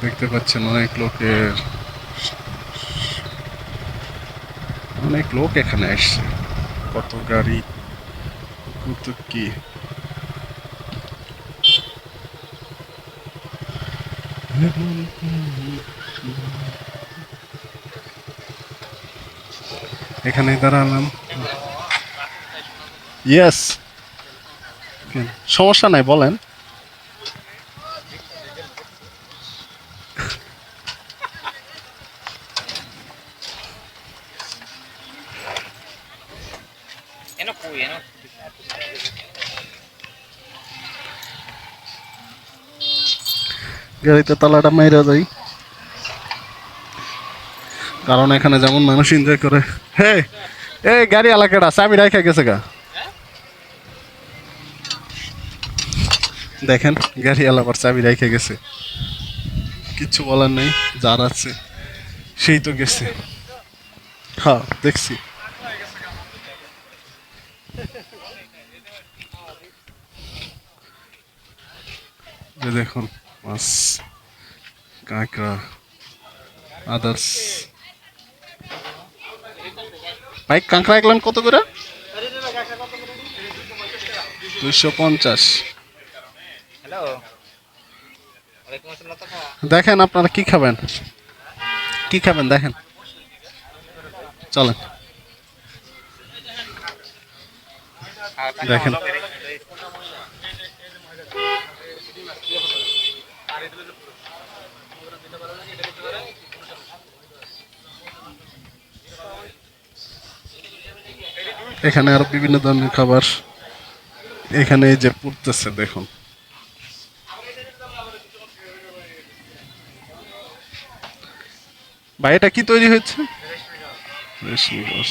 দেখতে পাচ্ছেন অনেক লোক এখানে আসছে। কত গাড়ি, কত কি। এখানে দাঁড়ালাম। ইয়েস, সমস্যা নাই, বলেন। গাড়িতে তালাটা মাইরা যাই, কারণ এখানে যেমন মানুষ এনজয় করে। হে, এই গাড়ি এলাকাটা চাবি রাখা গেছে গা। দেখেন, গাড়ি এলাকার চাবি রাখা গেছে, কিচ্ছু বলার নেই। যার আছে সেই তো গেছে। হ্যাঁ, দেখছি। যে দেখুন, মাছ, কাঁকড়া, আদার্স। ভাই, কাঁকড়া একলাম কত করে? 250। দেখেন আপনারা কি খাবেন, কি খাবেন দেখেন, চলেন দেখেন। এখানে আরো বিভিন্ন ধরনের খাবার এখানে এই যে পড়তেছে দেখুন। ভাই, এটা কি তৈরি হয়েছে? রেশমি গোস।